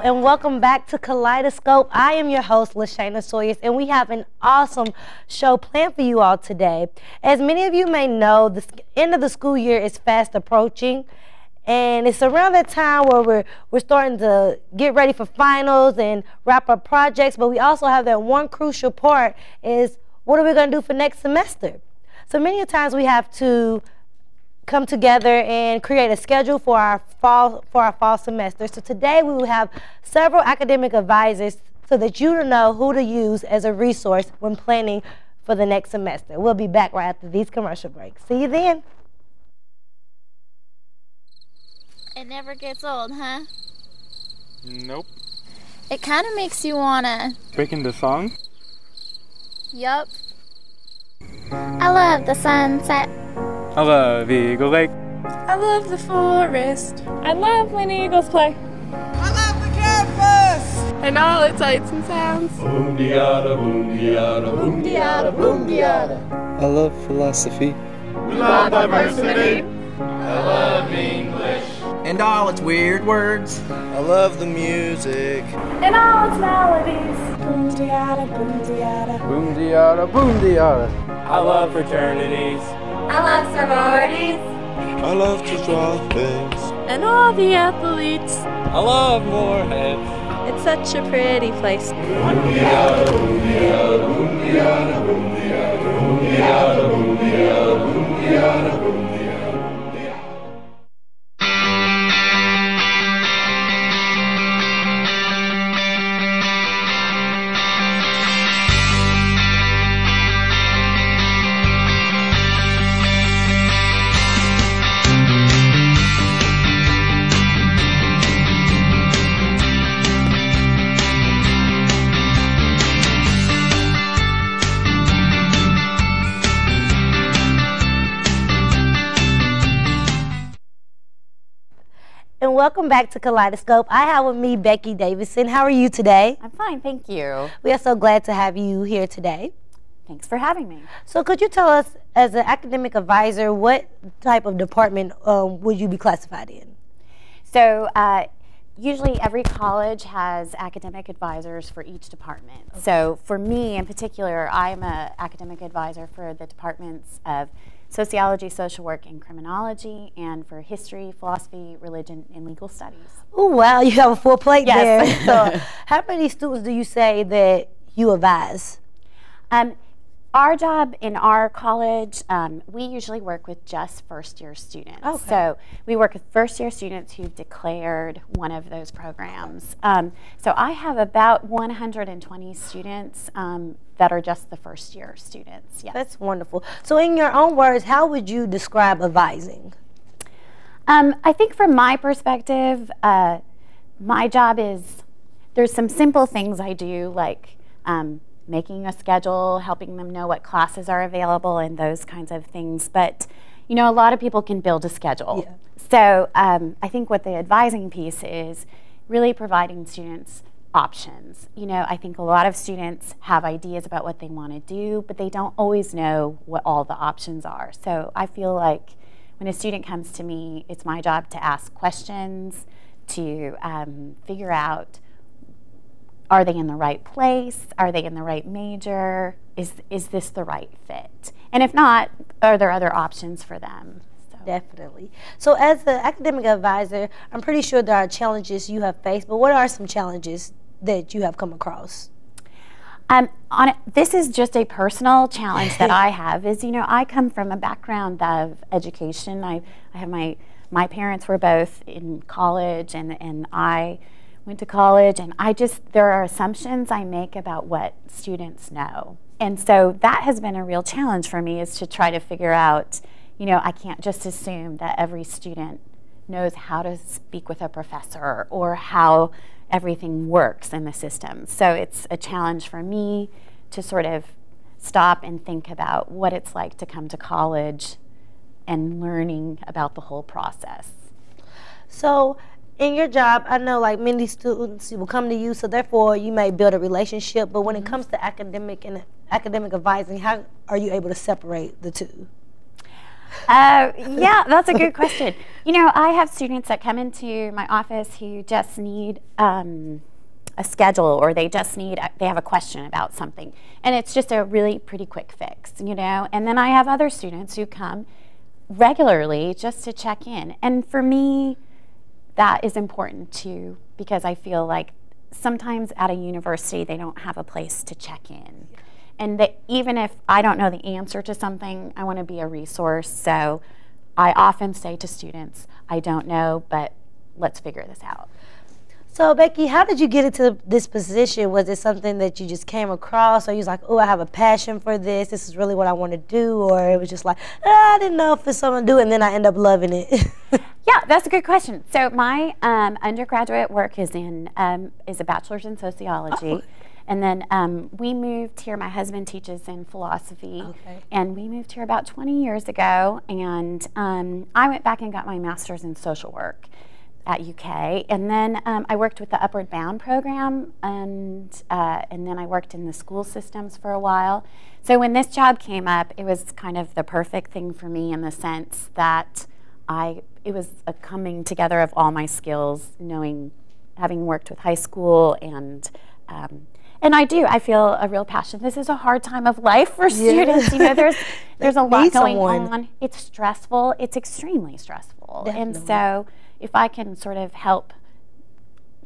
Hello and welcome back to Kaleidoscope. I am your host, LaShayna Sawyers, and we have an awesome show planned for you all today. As many of you may know, the end of the school year is fast approaching, and it's around that time where we're starting to get ready for finals and wrap up projects, but we also have that one crucial part is what are we going to do for next semester? So many times we have to come together and create a schedule for our fall semester. So today we will have several academic advisors so that you know who to use as a resource when planning for the next semester. We'll be back right after these commercial breaks. See you then. It never gets old, huh? Nope. It kind of makes you wanna break into song? Yup. I love the sunset. I love Eagle Lake. I love the forest. I love when eagles play. I love the campus! And all its sights and sounds. Boom-de-yada, boom-de-yada, boom-de-yada, boom-de-yada. I love philosophy. We love diversity. I love English. And all its weird words. I love the music. And all its melodies. Boom-de-yada, boom-de-yada. Boom-de-yada, boom-de-yada. I love fraternities. I love sororities. I love to draw things. And all the athletes. I love Moorhead. It's such a pretty place. Boom-de-yada, boom-de-yada, boom-de-yada, boom-de-yada, boom-de-yada, boom-de-yada, boom-de-yada, boom-de-yada. And welcome back to Kaleidoscope. I have with me Becky Davidson. How are you today? I'm fine, thank you. We are so glad to have you here today. Thanks for having me. So could you tell us, as an academic advisor, what type of department would you be classified in? So usually every college has academic advisors for each department. Okay. So for me in particular, I'm an academic advisor for the departments of Sociology, Social Work, and Criminology, and for History, Philosophy, Religion, and Legal Studies. Oh, wow, you have a full plate yes. there. So how many students do you say that you advise? Our job in our college, we usually work with just first-year students. Okay. So we work with first-year students who've declared one of those programs. So I have about 120 students that are just the first-year students. Yes. That's wonderful. So in your own words, how would you describe advising? I think from my perspective, my job is, there's some simple things I do, like making a schedule, helping them know what classes are available and those kinds of things. But, you know, a lot of people can build a schedule. Yeah. So I think what the advising piece is really providing students options. You know, I think a lot of students have ideas about what they want to do, but they don't always know what all the options are. So I feel like when a student comes to me, it's my job to ask questions, to figure out, are they in the right place? Are they in the right major? Is this the right fit? And if not, are there other options for them? So. Definitely. So as an academic advisor, I'm pretty sure there are challenges you have faced, but what are some challenges that you have come across? This is just a personal challenge that I have, is, you know, I come from a background of education. I have my parents were both in college, and I went to college, and there are assumptions I make about what students know. And so that has been a real challenge for me, is to try to figure out, you know, I can't just assume that every student knows how to speak with a professor or how everything works in the system. So it's a challenge for me to sort of stop and think about what it's like to come to college and learning about the whole process. So in your job, I know like many students will come to you, so therefore you may build a relationship, but when it comes to academic advising, how are you able to separate the two? Yeah, that's a good question. You know, I have students that come into my office who just need a schedule, or they have a question about something. And it's just a really pretty quick fix, you know. And then I have other students who come regularly just to check in. And for me, that is important too, because I feel like sometimes at a university they don't have a place to check in. And that even if I don't know the answer to something, I want to be a resource. So I often say to students, I don't know, but let's figure this out. So Becky, how did you get into this position? Was it something that you just came across, or you was like, oh, I have a passion for this, this is really what I want to do, or it was just like, I didn't know if it's something to do, and then I end up loving it? Yeah, that's a good question. So my undergraduate work is a bachelor's in sociology. Oh. And then we moved here. My husband teaches in philosophy, and we moved here about 20 years ago. And I went back and got my master's in social work at UK. And then I worked with the Upward Bound program, and then I worked in the school systems for a while. So when this job came up, it was kind of the perfect thing for me in the sense that it was a coming together of all my skills, having worked with high school and I feel a real passion. This is a hard time of life for students. You know, there's a lot going on. It's stressful. It's extremely stressful. Definitely. And so if I can sort of help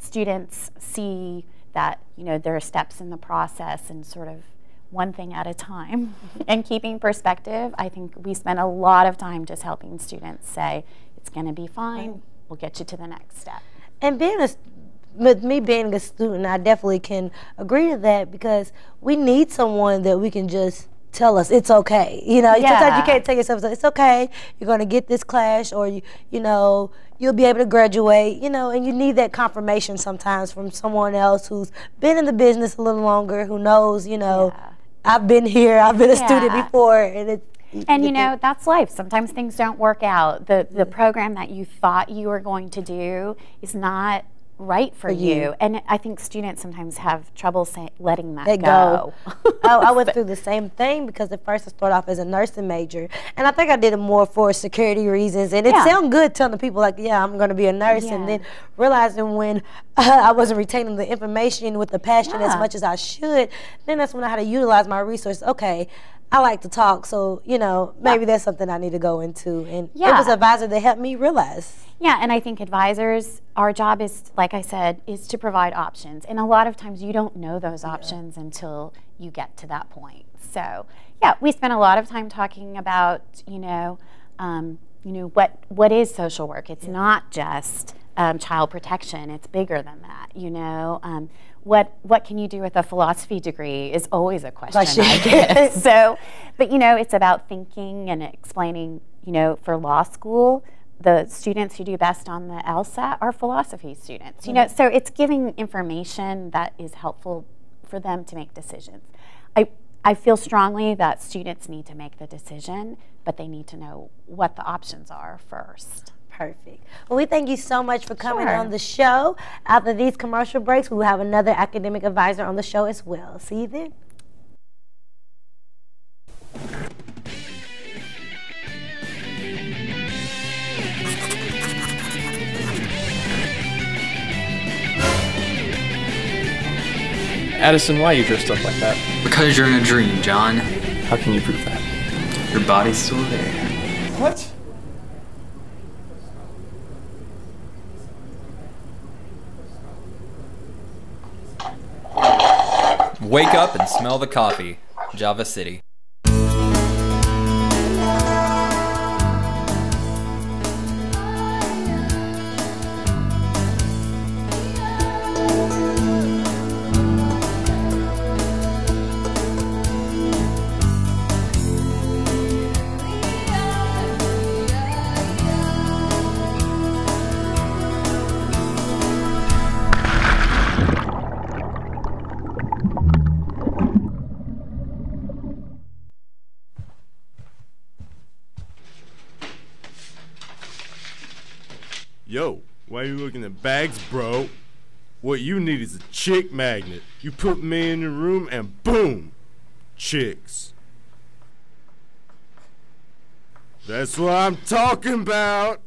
students see that, you know, there are steps in the process and sort of one thing at a time and keeping perspective, I think we spend a lot of time just helping students say, it's going to be fine. We'll get you to the next step. And with me being a student, I definitely can agree to that, because we need someone that we can just tell us it's okay. You know, sometimes you can't tell yourself it's okay, you're going to get this class, or you know, you'll be able to graduate, you know, and you need that confirmation sometimes from someone else who's been in the business a little longer, who knows, you know, I've been here, I've been a student before, and you know, that's life. Sometimes things don't work out. The program that you thought you were going to do is not right for you. And I think students sometimes have trouble letting that go. I went through the same thing, because at first I started off as a nursing major, and I think I did it more for security reasons, and it sounded good telling people like, yeah, I'm going to be a nurse, and then realizing when I wasn't retaining the information with the passion as much as I should, then that's when I had to utilize my resources. Okay, I like to talk, so, you know, maybe that's something I need to go into. And it was an advisor that helped me realize. Yeah, and I think advisors, our job is, like I said, is to provide options. And a lot of times you don't know those options until you get to that point. So, yeah, we spent a lot of time talking about, what is social work? It's not just child protection. It's bigger than that, you know. What can you do with a philosophy degree is always a question I get. So, but you know, it's about thinking and explaining, you know, for law school, the students who do best on the LSAT are philosophy students, you know, so it's giving information that is helpful for them to make decisions. I feel strongly that students need to make the decision, but they need to know what the options are first. Perfect. Well, we thank you so much for coming on the show. After these commercial breaks, we will have another academic advisor on the show as well. See you then. Addison, why are you dressed up like that? Because you're in a dream, John. How can you prove that? Your body's still there. What? Wake up and smell the coffee. Java City. Yo, why are you looking at bags, bro? What you need is a chick magnet. You put me in the room and boom, chicks. That's what I'm talking about.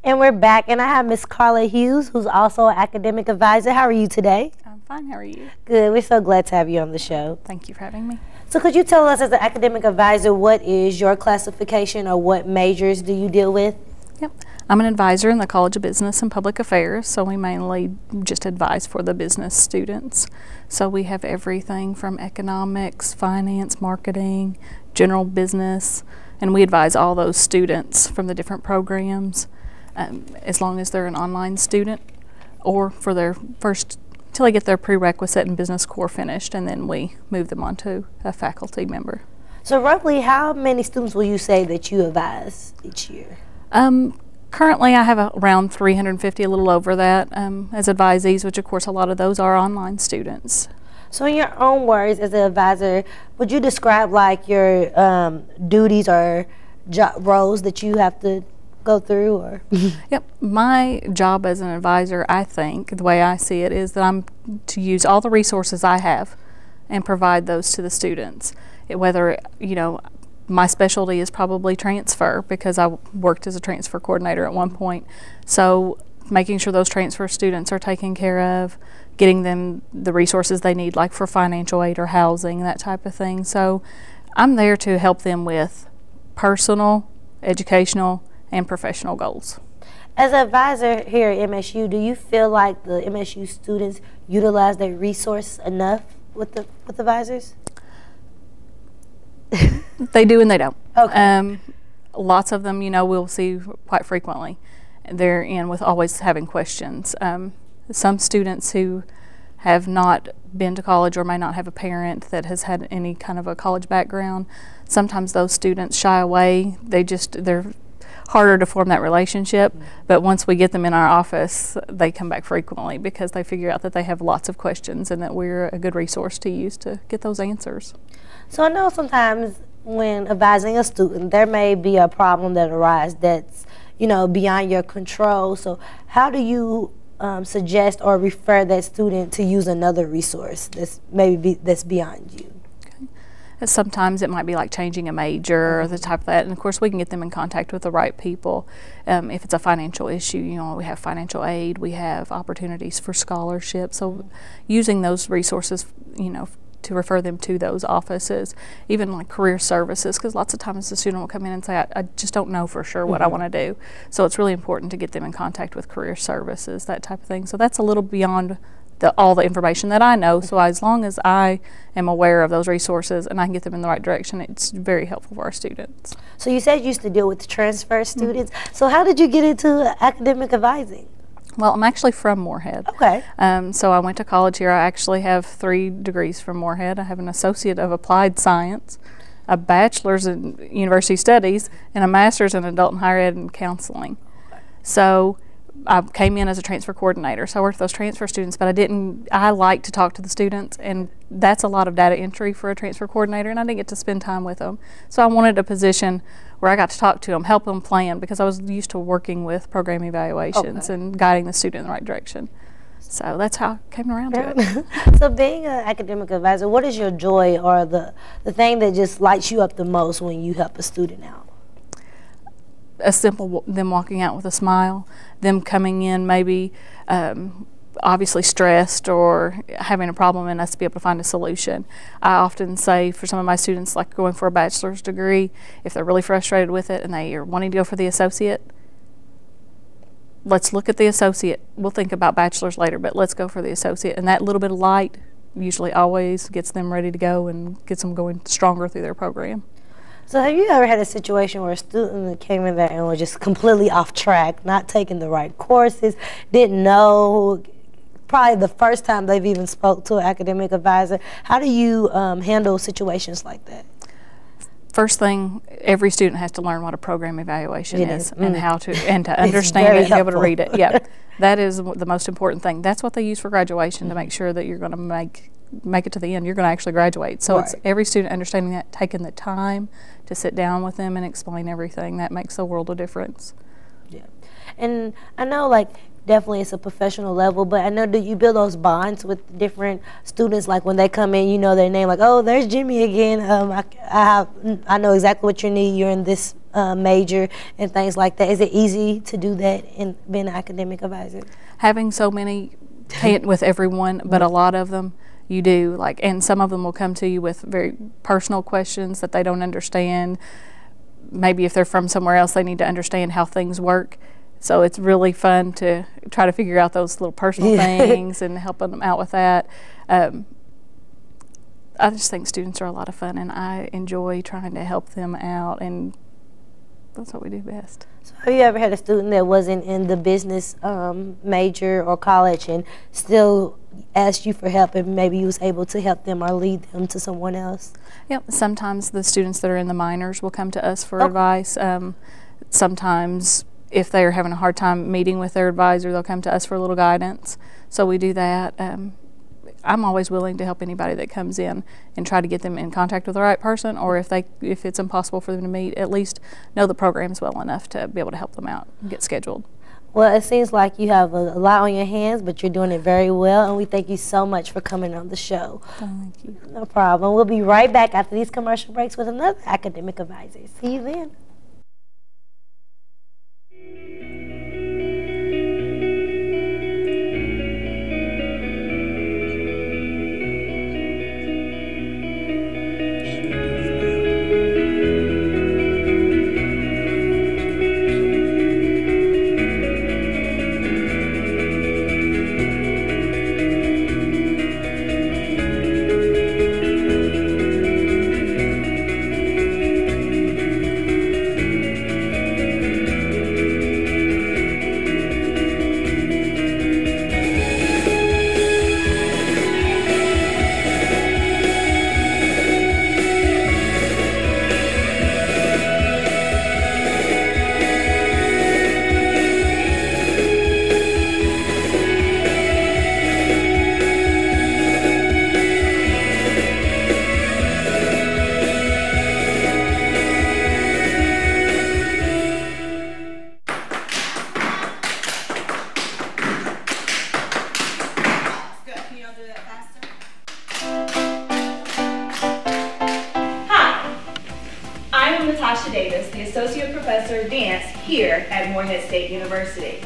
And we're back, and I have Miss Carla Hughes, who's also an academic advisor. How are you today? I'm fine. How are you? Good. We're so glad to have you on the show. Thank you for having me. So could you tell us, as an academic advisor, what is your classification, or what majors do you deal with? Yep. I'm an advisor in the College of Business and Public Affairs, so we mainly just advise for the business students. So we have everything from economics, finance, marketing, general business, and we advise all those students from the different programs. As long as they're an online student, or for their first, till they get their prerequisite and business core finished, and then we move them on to a faculty member. So roughly how many students will you say that you advise each year? Currently I have around 350, a little over that, as advisees, which of course a lot of those are online students. So in your own words as an advisor, would you describe like your duties or roles that you have to go through? Or Yep. My job as an advisor, I think, the way I see it, is that I'm to use all the resources I have and provide those to the students. Whether, you know, my specialty is probably transfer, because I worked as a transfer coordinator at one point. So making sure those transfer students are taken care of, getting them the resources they need, like for financial aid or housing, that type of thing. So I'm there to help them with personal, educational, and professional goals. As an advisor here at MSU, do you feel like the MSU students utilize their resource enough with advisors? They do and they don't. Okay. Lots of them, you know, we'll see quite frequently. They're in with always having questions. Some students who have not been to college or may not have a parent that has had any kind of a college background, sometimes those students shy away. They're harder to form that relationship, but once we get them in our office, they come back frequently because they figure out that they have lots of questions and that we're a good resource to use to get those answers. So I know sometimes when advising a student, there may be a problem that arises that's, you know, beyond your control. So how do you suggest or refer that student to use another resource that's that's beyond you? Sometimes it might be like changing a major or the type of that, and of course we can get them in contact with the right people. If it's a financial issue, you know, we have financial aid, we have opportunities for scholarships, so using those resources, you know, to refer them to those offices, even like career services, because lots of times the student will come in and say, I just don't know for sure what I want to do. So it's really important to get them in contact with career services, that type of thing. So that's a little beyond all the information that I know. So as long as I am aware of those resources and I can get them in the right direction, it's very helpful for our students. So you said you used to deal with transfer students. So how did you get into academic advising? Well, I'm actually from Moorhead. Okay. So I went to college here. I actually have 3 degrees from Moorhead. I have an Associate of Applied Science, a Bachelor's in University Studies, and a Master's in Adult and Higher Ed and Counseling. So I came in as a transfer coordinator, so I worked with those transfer students, but I like to talk to the students, and that's a lot of data entry for a transfer coordinator, and I didn't get to spend time with them. So I wanted a position where I got to talk to them, help them plan, because I was used to working with program evaluations and guiding the student in the right direction. So that's how I came around to it. So being an academic advisor, what is your joy or the thing that just lights you up the most when you help a student out? A simple, them walking out with a smile, them coming in maybe obviously stressed or having a problem, and us to be able to find a solution. I often say for some of my students, like going for a bachelor's degree, if they're really frustrated with it and they are wanting to go for the associate, let's look at the associate. We'll think about bachelor's later, but let's go for the associate. And that little bit of light usually always gets them ready to go and gets them going stronger through their program. So have you ever had a situation where a student came in there and was just completely off track, not taking the right courses, didn't know, probably the first time they've even spoke to an academic advisor? How do you handle situations like that? First thing, every student has to learn what a program evaluation is and how to understand it and be able to read it. Yep, that is the most important thing. That's what they use for graduation to make sure that you're going to make it to the end. You're going to actually graduate. So it's every student understanding that, taking the time to sit down with them and explain everything. That makes a world of difference. Yeah, and I know like definitely it's a professional level, but I know that you build those bonds with different students, like when they come in, you know their name, like, oh, there's Jimmy again, I know exactly what you need, you're in this major, and things like that. Is it easy to do that in being an academic advisor? Having so many, can't with everyone, but a lot of them you do, like, and some of them will come to you with very personal questions that they don't understand. Maybe if they're from somewhere else, they need to understand how things work. So it's really fun to try to figure out those little personal things and helping them out with that. I just think students are a lot of fun, and I enjoy trying to help them out, and that's what we do best. So have you ever had a student that wasn't in the business major or college and still asked you for help, and maybe you was able to help them or lead them to someone else? Yep. Sometimes the students that are in the minors will come to us for advice. Sometimes if they're having a hard time meeting with their advisor, they'll come to us for a little guidance. So we do that. I'm always willing to help anybody that comes in and try to get them in contact with the right person, or if it's impossible for them to meet, at least know the programs well enough to be able to help them out and get scheduled. Well, it seems like you have a lot on your hands, but you're doing it very well, and we thank you so much for coming on the show. Thank you. No problem. We'll be right back after these commercial breaks with another academic advisor. See you then. the Associate Professor of Dance here at Morehead State University.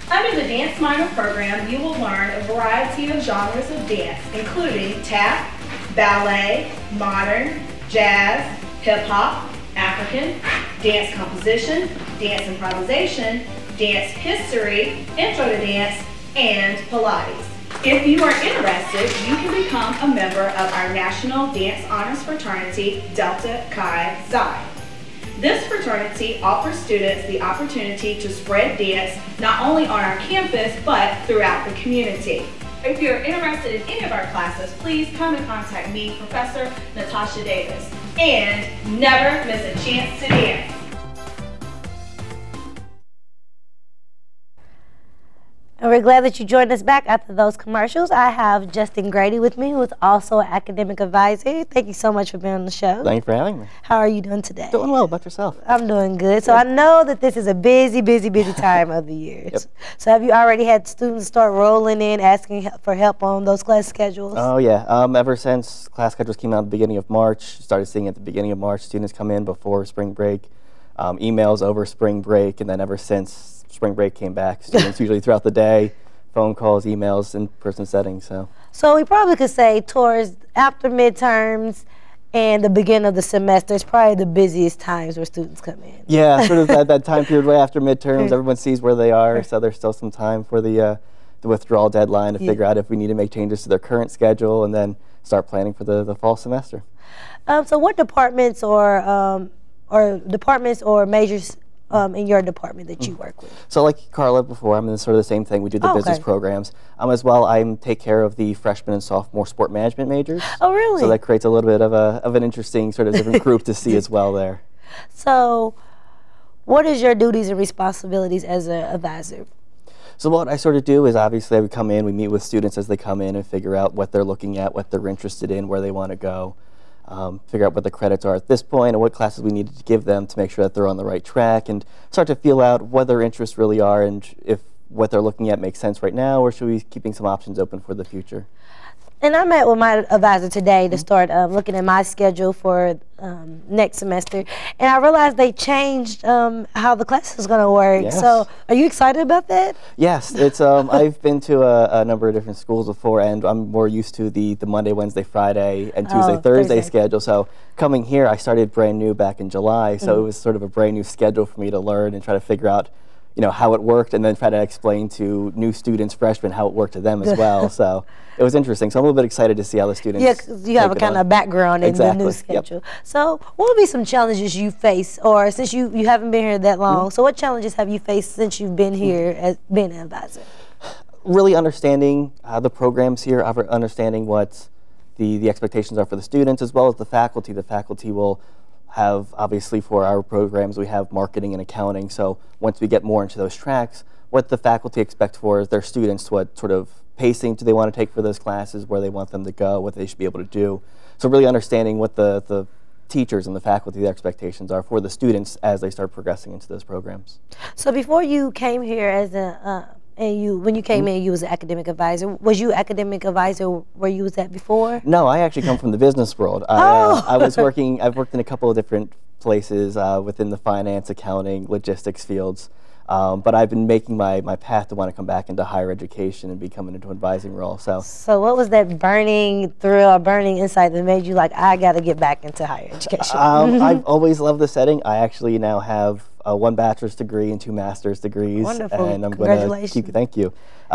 Under the Dance Minor program, you will learn a variety of genres of dance, including tap, ballet, modern, jazz, hip-hop, African, dance composition, dance improvisation, dance history, intro to dance, and Pilates. If you are interested, you can become a member of our National Dance Honors Fraternity, Delta Chi Xi. This fraternity offers students the opportunity to spread dance not only on our campus, but throughout the community. If you're interested in any of our classes, please come and contact me, Professor Natasha Davis. And never miss a chance to dance. And we're glad that you joined us back after those commercials. I have Justin Grady with me, who is also an academic advisor. Thank you so much for being on the show. Thank you for having me. How are you doing today? Doing well. About yourself? I'm doing good. So I know that this is a busy time of the year. Yep. So have you already had students start rolling in, asking for help on those class schedules? Oh, yeah. Ever since class schedules came out at the beginning of March, started seeing at the beginning of March, students come in before spring break, emails over spring break, and then ever since spring break came back, students usually throughout the day, phone calls, emails, in-person settings. So we probably could say towards after midterms and the beginning of the semester is probably the busiest times where students come in. Yeah, sort of that time period right after midterms, everyone sees where they are, so there's still some time for the withdrawal deadline to figure out if we need to make changes to their current schedule, and then start planning for the fall semester. So what departments or majors in your department that you work with? So like Carla before, I'm in sort of the same thing. We do the business programs. As well, I take care of the freshman and sophomore sport management majors. Oh, really? So that creates a little bit of an interesting sort of different group to see as well there. So what is your duties and responsibilities as an advisor? So what I sort of do is obviously I would come in, we meet with students as they come in and figure out what they're looking at, what they're interested in, where they want to go. Figure out what the credits are at this point and what classes we need to give them to make sure that they're on the right track, and start to feel out what their interests really are and if what they're looking at makes sense right now, or should we be keeping some options open for the future. And I met with my advisor today to start looking at my schedule for next semester, and I realized they changed how the class is going to work. Yes. So are you excited about that? Yes, it's I've been to a number of different schools before, and I'm more used to the Monday, Wednesday, Friday, and Tuesday, Thursday schedule. So coming here, I started brand new back in July, so it was sort of a brand new schedule for me to learn and try to figure out how it worked, and then try to explain to new students, freshmen, how it worked to them as well. So it was interesting. So I'm a little bit excited to see how the students. Yeah, 'cause you have a kind of background in the new schedule. Yep. So what would be some challenges you face, or since you haven't been here that long, so what challenges have you faced since you've been here as being an advisor? Really understanding the programs here, understanding what the expectations are for the students as well as the faculty. The faculty will have, obviously for our programs, we have marketing and accounting. So once we get more into those tracks, what the faculty expect for their students, what sort of pacing do they want to take for those classes, where they want them to go, what they should be able to do. So really understanding what the teachers and the faculty, their expectations are for the students as they start progressing into those programs. So before you came here as when you came in, you was an academic advisor. Was you academic advisor where you was at before? No, I actually come from the business world. I've worked in a couple of different places within the finance, accounting, logistics fields. But I've been making my path to want to come back into higher education and be coming into an advising role. So what was that burning thrill or burning insight that made you like, I got to get back into higher education? I've always loved the setting. I actually now have 1 bachelor's degree and 2 master's degrees. Wonderful. And I'm Congratulations. Going to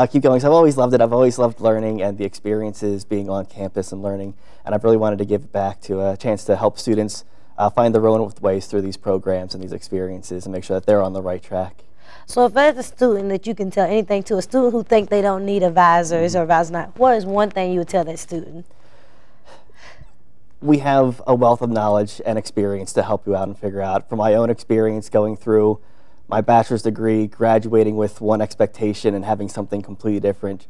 keep going. So I've always loved it. I've always loved learning and the experiences being on campus and learning. And I've really wanted to give back to a chance to help students find their own ways through these programs and these experiences and make sure that they're on the right track. So if as a student that you can tell anything to a student who think they don't need advisors or advisors not, what is one thing you would tell that student? We have a wealth of knowledge and experience to help you out and figure out. From my own experience going through my bachelor's degree, graduating with one expectation and having something completely different,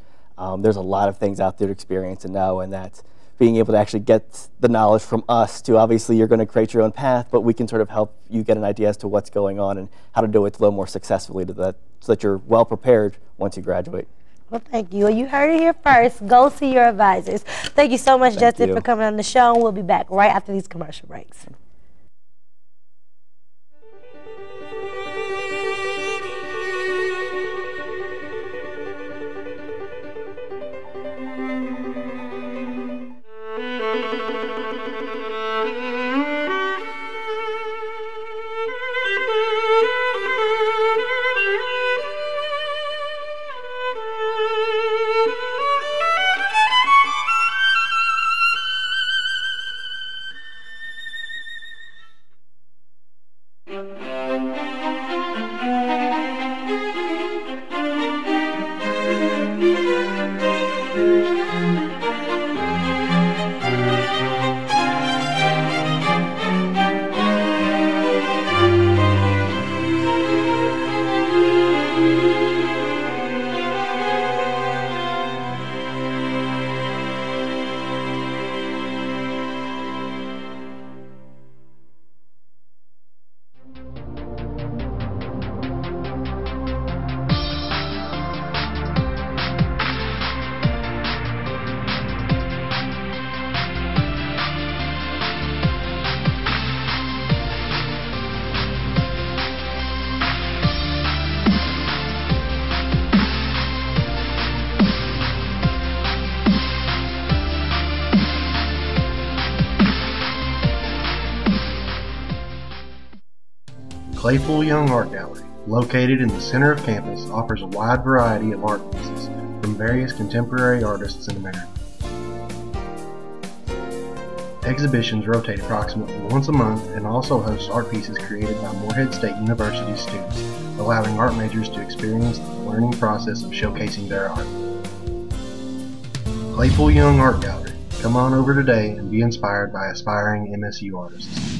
there's a lot of things out there to experience and know, and that being able to actually get the knowledge from us to, obviously you're going to create your own path, but we can sort of help you get an idea as to what's going on and how to do it a little more successfully so that you're well prepared once you graduate. Well, thank you. Well, you heard it here first. Go see your advisors. Thank you so much, Justin, for coming on the show, and we'll be back right after these commercial breaks. Claypool Young Art Gallery, located in the center of campus, offers a wide variety of art pieces from various contemporary artists in America. Exhibitions rotate approximately once a month and also host art pieces created by Morehead State University students, allowing art majors to experience the learning process of showcasing their art. Playful Young Art Gallery. Come on over today and be inspired by aspiring MSU artists.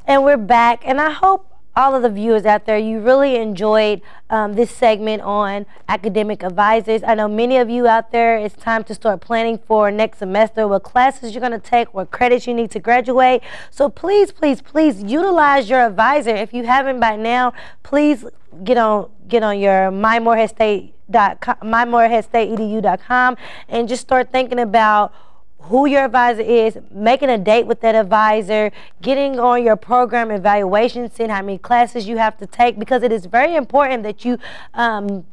And we're back, and I hope all of the viewers out there, you really enjoyed this segment on academic advisors. I know many of you out there, it's time to start planning for next semester, what classes you're going to take, what credits you need to graduate. So please, please, please utilize your advisor. If you haven't by now, please get on your mymoreheadstateedu.com and just start thinking about who your advisor is, making a date with that advisor, getting on your program evaluation, seeing how many classes you have to take, because it is very important that you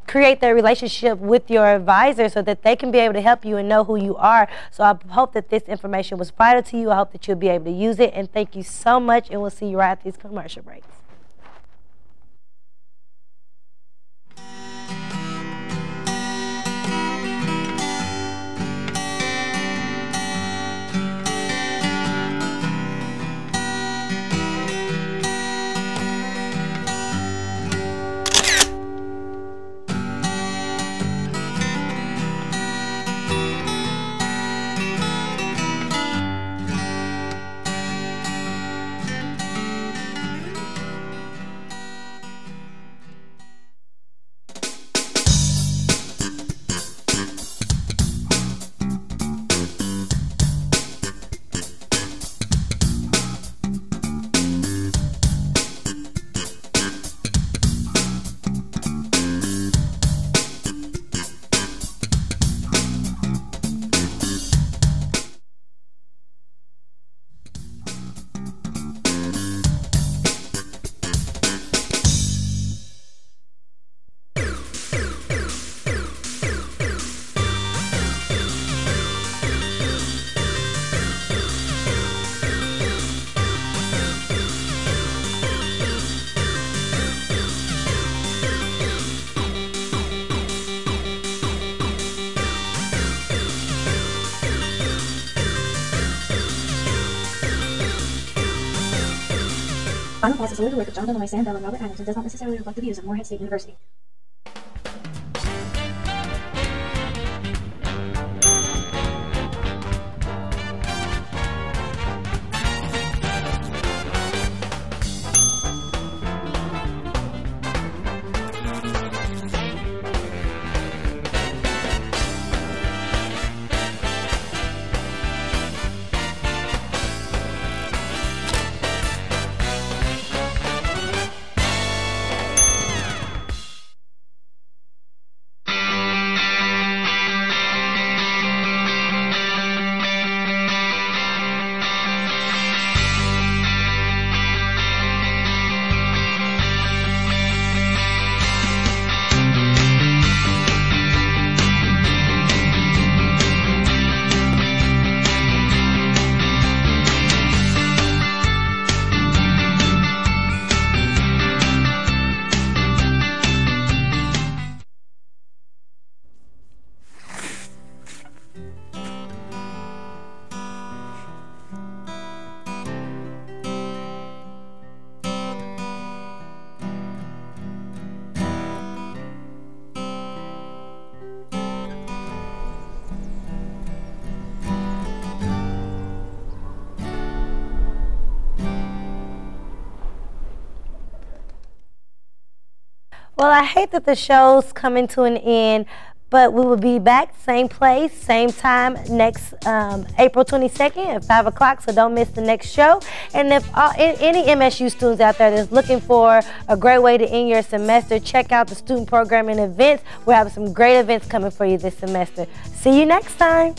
create that relationship with your advisor so that they can be able to help you and know who you are. So I hope that this information was vital to you. I hope that you'll be able to use it, and thank you so much, and we'll see you right at these commercial breaks. Final Pause is solely the work of John Dillon, Sam Bell, and Robert Adams and does not necessarily reflect the views of Morehead State University. Well, I hate that the show's coming to an end, but we will be back, same place, same time, next April 22nd at 5 o'clock, so don't miss the next show. And if any MSU students out there that's looking for a great way to end your semester, check out the student program and events. We're having some great events coming for you this semester. See you next time.